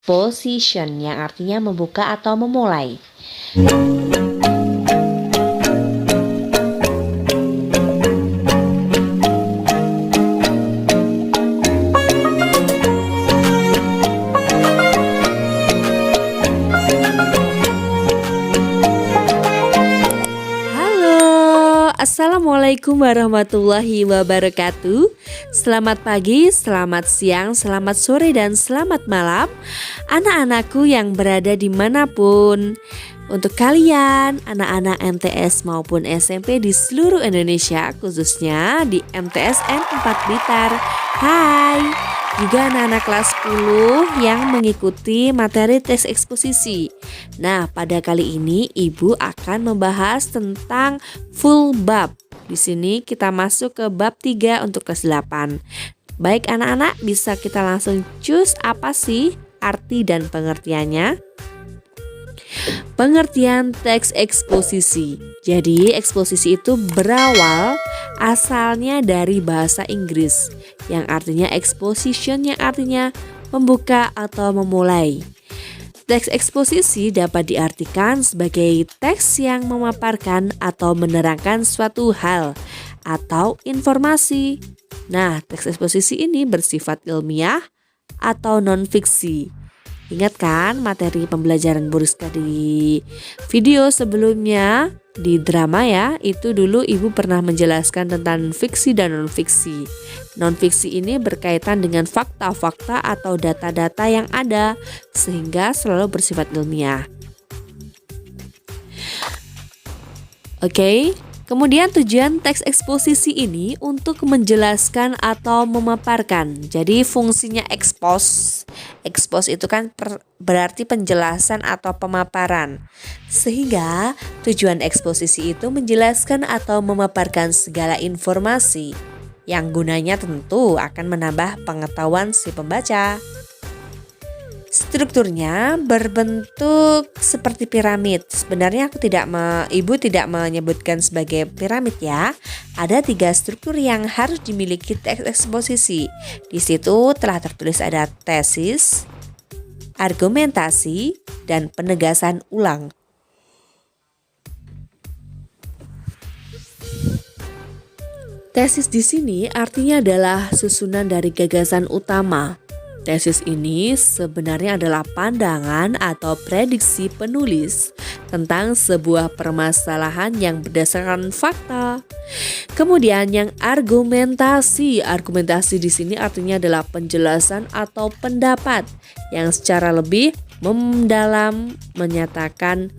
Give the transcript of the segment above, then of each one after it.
exposition yang artinya membuka atau memulai. Assalamualaikum warahmatullahi wabarakatuh. Selamat pagi, selamat siang, selamat sore, dan selamat malam anak-anakku yang berada dimanapun. Untuk kalian, anak-anak MTS maupun SMP di seluruh Indonesia, khususnya di MTSN 4 Blitar. Hai, juga anak-anak kelas 10 yang mengikuti materi tes eksposisi. Nah, pada kali ini Ibu akan membahas tentang full bab. Di sini kita masuk ke bab 3 untuk kelas 8. Baik anak-anak, bisa kita langsung cus apa sih arti dan pengertiannya? Pengertian teks eksposisi. Jadi eksposisi itu berawal asalnya dari bahasa Inggris yang artinya exposition, yang artinya membuka atau memulai. Teks eksposisi dapat diartikan sebagai teks yang memaparkan atau menerangkan suatu hal atau informasi. Nah, teks eksposisi ini bersifat ilmiah atau non-fiksi. Ingat kan materi pembelajaran Buriska di video sebelumnya di drama ya, itu dulu Ibu pernah menjelaskan tentang fiksi dan non-fiksi. Non-fiksi ini berkaitan dengan fakta-fakta atau data-data yang ada sehingga selalu bersifat ilmiah. Oke. Kemudian tujuan teks eksposisi ini untuk menjelaskan atau memaparkan. Jadi fungsinya expose itu kan berarti penjelasan atau pemaparan. Sehingga tujuan eksposisi itu menjelaskan atau memaparkan segala informasi yang gunanya tentu akan menambah pengetahuan si pembaca. Strukturnya berbentuk seperti piramid. Sebenarnya Ibu tidak menyebutkan sebagai piramid ya. Ada 3 struktur yang harus dimiliki teks eksposisi. Di situ telah tertulis ada tesis, argumentasi, dan penegasan ulang. Tesis di sini artinya adalah susunan dari gagasan utama. Tesis ini sebenarnya adalah pandangan atau prediksi penulis tentang sebuah permasalahan yang berdasarkan fakta. Kemudian yang argumentasi di sini artinya adalah penjelasan atau pendapat yang secara lebih mendalam menyatakan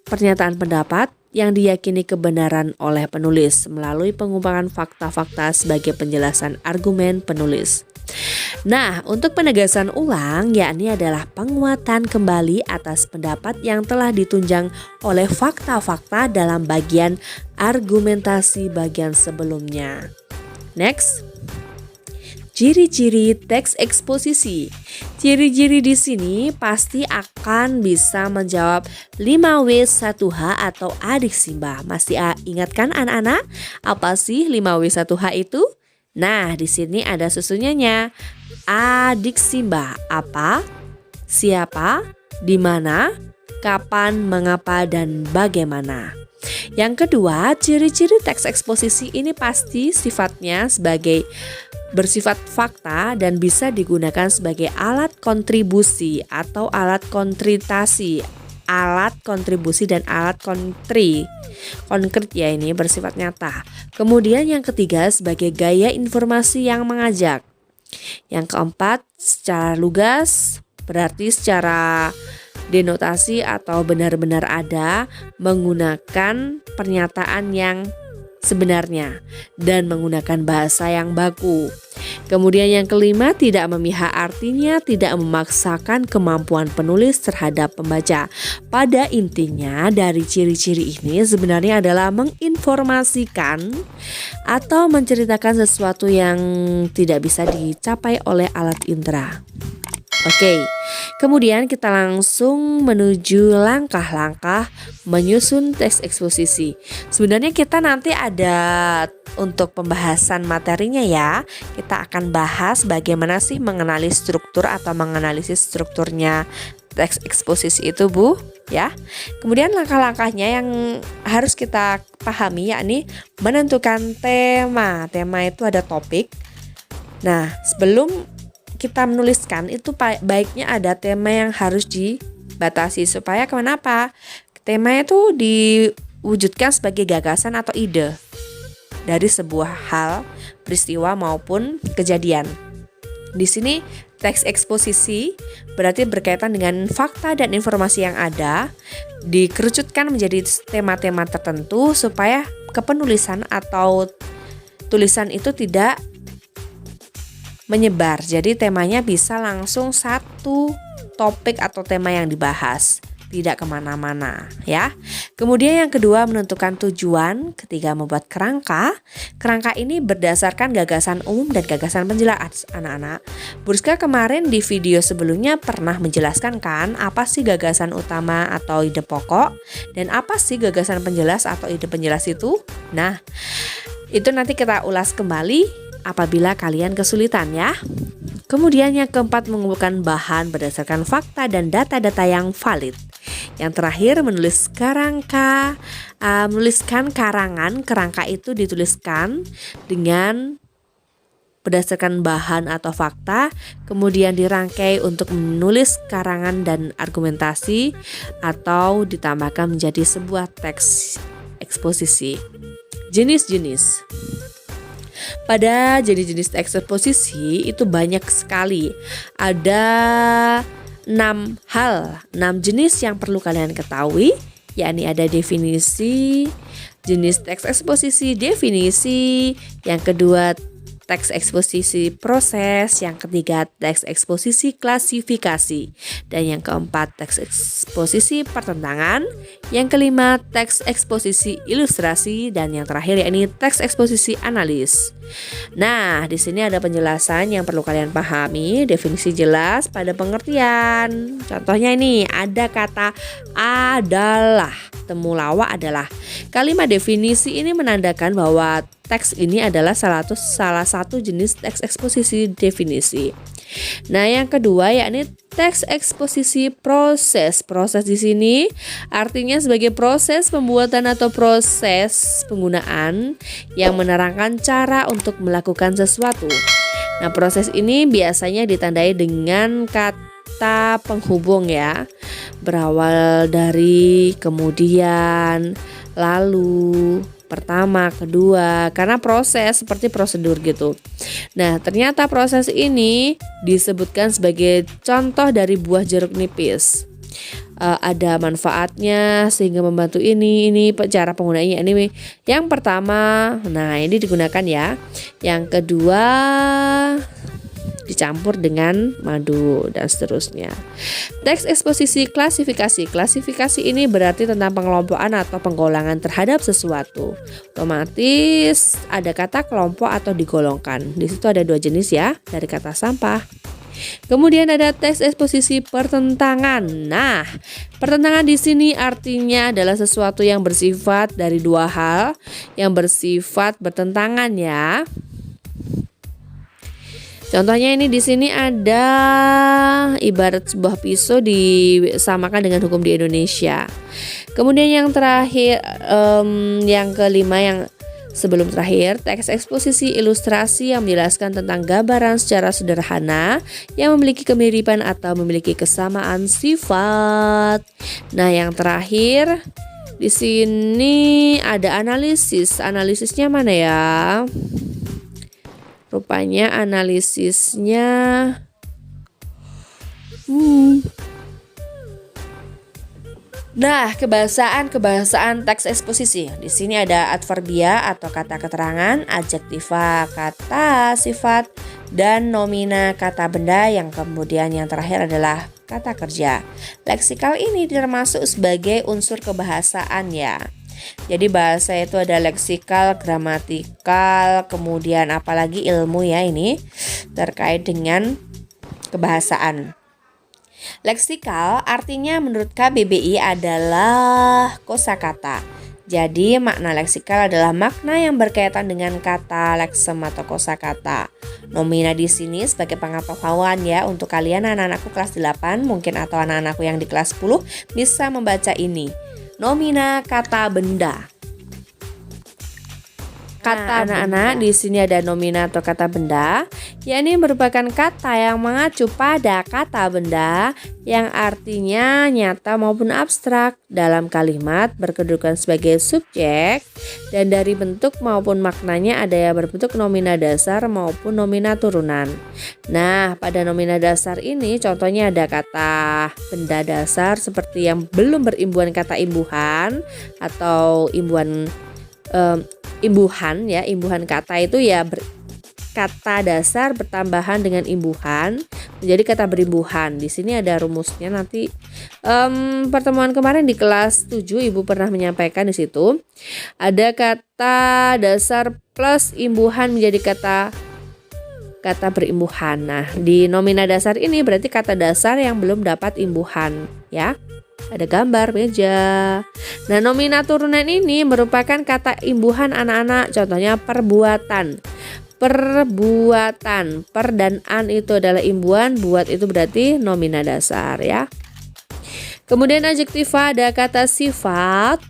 pernyataan pendapat yang diyakini kebenaran oleh penulis melalui pengumpulan fakta-fakta sebagai penjelasan argumen penulis. Nah, untuk penegasan ulang yakni adalah penguatan kembali atas pendapat yang telah ditunjang oleh fakta-fakta dalam bagian argumentasi bagian sebelumnya. Next. Ciri-ciri teks eksposisi. Ciri-ciri di sini pasti akan bisa menjawab 5W1H atau adiksimba. Masih ingat kan anak-anak? Apa sih 5W1H itu? Nah, di sini ada susunannya. Adiksimba, apa, siapa, di mana, kapan, mengapa, dan bagaimana. Yang kedua, ciri-ciri teks eksposisi ini pasti sifatnya sebagai bersifat fakta dan bisa digunakan sebagai alat kontribusi atau alat kontritasi. Alat kontribusi dan alat konkret ya, ini bersifat nyata. Kemudian yang ketiga sebagai gaya informasi yang mengajak. Yang keempat secara lugas, berarti secara denotasi atau benar-benar ada, menggunakan pernyataan yang sebenarnya dan menggunakan bahasa yang baku. Kemudian yang kelima, tidak memihak, artinya tidak memaksakan kemampuan penulis terhadap pembaca. Pada intinya dari ciri-ciri ini sebenarnya adalah menginformasikan atau menceritakan sesuatu yang tidak bisa dicapai oleh alat indera. Oke, Kemudian kita langsung menuju langkah-langkah menyusun teks eksposisi. Sebenarnya kita nanti ada untuk pembahasan materinya ya. Kita akan bahas bagaimana sih mengenali struktur atau menganalisis strukturnya teks eksposisi itu, Bu, ya. Kemudian langkah-langkahnya yang harus kita pahami yakni menentukan tema. Tema itu ada topik. Nah, sebelum kita menuliskan itu baiknya ada tema yang harus dibatasi supaya kenapa? Tema itu diwujudkan sebagai gagasan atau ide dari sebuah hal, peristiwa maupun kejadian. Di sini teks eksposisi berarti berkaitan dengan fakta dan informasi yang ada, dikerucutkan menjadi tema-tema tertentu supaya kepenulisan atau tulisan itu tidak menyebar. Jadi temanya bisa langsung satu topik atau tema yang dibahas, tidak kemana-mana ya. Kemudian yang kedua menentukan tujuan. Ketiga membuat kerangka. Kerangka ini berdasarkan gagasan umum dan gagasan penjelas anak-anak. Burska kemarin di video sebelumnya pernah menjelaskan kan apa sih gagasan utama atau ide pokok dan apa sih gagasan penjelas atau ide penjelas itu. Nah, itu nanti kita ulas kembali apabila kalian kesulitan ya. Kemudian yang keempat mengumpulkan bahan berdasarkan fakta dan data-data yang valid. Yang terakhir menuliskan karangan. Kerangka itu dituliskan dengan berdasarkan bahan atau fakta, kemudian dirangkai untuk menulis karangan dan argumentasi atau ditambahkan menjadi sebuah teks eksposisi. Jenis-jenis. Pada jenis-jenis teks eksposisi itu banyak sekali. Ada 6 jenis yang perlu kalian ketahui, yakni ada definisi, jenis teks eksposisi, definisi, yang kedua teks eksposisi proses, yang ketiga teks eksposisi klasifikasi, dan yang keempat teks eksposisi pertentangan, yang kelima teks eksposisi ilustrasi, dan yang terakhir yakni teks eksposisi analis. Nah, di sini ada penjelasan yang perlu kalian pahami. Definisi jelas pada pengertian. Contohnya ini ada kata adalah, temulawak adalah. Kalimat definisi ini menandakan bahwa teks ini adalah salah satu jenis teks eksposisi definisi. Nah, yang kedua yakni teks eksposisi proses. Proses di sini artinya sebagai proses pembuatan atau proses penggunaan yang menerangkan cara untuk melakukan sesuatu. Nah, proses ini biasanya ditandai dengan kata penghubung ya. Berawal dari, kemudian, lalu, pertama, kedua, karena proses seperti prosedur gitu. Nah, ternyata proses ini disebutkan sebagai contoh dari buah jeruk nipis. Ada manfaatnya sehingga membantu ini cara penggunaannya ini. Yang pertama, nah ini digunakan ya. Yang kedua dicampur dengan madu dan seterusnya. Teks eksposisi klasifikasi. Klasifikasi ini berarti tentang pengelompokan atau penggolongan terhadap sesuatu. Otomatis ada kata kelompok atau digolongkan. Di situ ada 2 jenis ya, dari kata sampah. Kemudian ada teks eksposisi pertentangan. Nah, pertentangan di sini artinya adalah sesuatu yang bersifat dari 2 hal yang bersifat bertentangan ya. Contohnya ini di sini ada ibarat sebuah pisau disamakan dengan hukum di Indonesia. Kemudian yang terakhir, yang kelima yang sebelum terakhir, teks eksposisi ilustrasi yang menjelaskan tentang gambaran secara sederhana yang memiliki kemiripan atau memiliki kesamaan sifat. Nah, yang terakhir di sini ada analisis. Analisisnya mana ya? Rupanya analisisnya Nah, kebahasaan teks eksposisi. Di sini ada adverbia atau kata keterangan, adjektiva kata sifat, dan nomina kata benda, yang kemudian yang terakhir adalah kata kerja. Leksikal ini termasuk sebagai unsur kebahasaan ya. Jadi bahasa itu ada leksikal, gramatikal, kemudian apalagi ilmu ya ini terkait dengan kebahasaan. Leksikal artinya menurut KBBI adalah kosakata. Jadi makna leksikal adalah makna yang berkaitan dengan kata, leksem atau kosakata. Nomina di sini sebagai pengetahuan ya untuk kalian anak-anakku kelas 8 mungkin atau anak-anakku yang di kelas 10 bisa membaca ini. Nomina kata benda. Kata anak-anak di sini ada nomina atau kata benda, yakni merupakan kata yang mengacu pada kata benda yang artinya nyata maupun abstrak dalam kalimat berkedudukan sebagai subjek dan dari bentuk maupun maknanya ada yang berbentuk nomina dasar maupun nomina turunan. Nah, pada nomina dasar ini contohnya ada kata benda dasar seperti yang belum berimbuhan kata imbuhan atau imbuhan ya, imbuhan kata itu ya kata dasar bertambahan dengan imbuhan menjadi kata berimbuhan. Di sini ada rumusnya nanti pertemuan kemarin di kelas 7 Ibu pernah menyampaikan di situ. Ada kata dasar plus imbuhan menjadi kata berimbuhan. Nah, di nomina dasar ini berarti kata dasar yang belum dapat imbuhan ya. Ada gambar meja. Nah, nomina turunan ini merupakan kata imbuhan anak-anak. Contohnya perbuatan. Perbuatan. Per dan an itu adalah imbuhan. Buat itu berarti nomina dasar ya. Kemudian adjektiva ada kata sifat.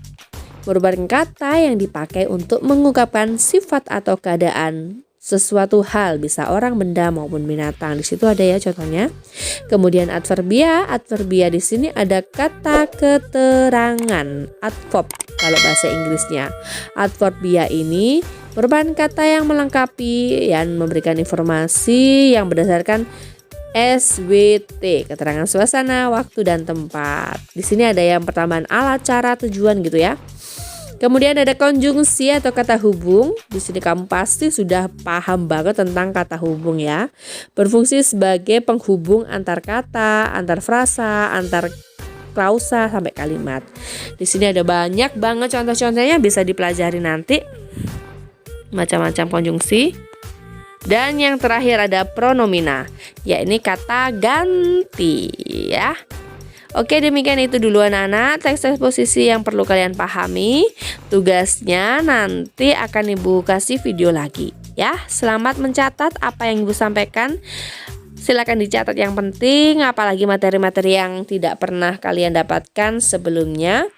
Merupakan kata yang dipakai untuk mengungkapkan sifat atau keadaan sesuatu hal, bisa orang, benda maupun binatang. Di situ ada ya contohnya. Kemudian adverbia di sini ada kata keterangan, adverb kalau bahasa Inggrisnya. Adverbia ini merupakan kata yang melengkapi yang memberikan informasi yang berdasarkan SWT, keterangan suasana, waktu dan tempat. Di sini ada yang pertambahan alat, cara, tujuan gitu ya. Kemudian ada konjungsi atau kata hubung. Di sini kamu pasti sudah paham banget tentang kata hubung ya. Berfungsi sebagai penghubung antar kata, antar frasa, antar klausa sampai kalimat. Di sini ada banyak banget contoh-contohnya bisa dipelajari nanti. Macam-macam konjungsi. Dan yang terakhir ada pronomina, yakni kata ganti ya. Oke, demikian itu dulu anak-anak teks eksposisi yang perlu kalian pahami. Tugasnya nanti akan Ibu kasih video lagi ya. Selamat mencatat apa yang Ibu sampaikan. Silakan dicatat yang penting, apalagi materi-materi yang tidak pernah kalian dapatkan sebelumnya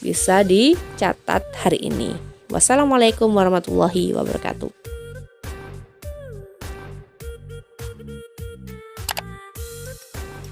bisa dicatat hari ini. Wassalamualaikum warahmatullahi wabarakatuh.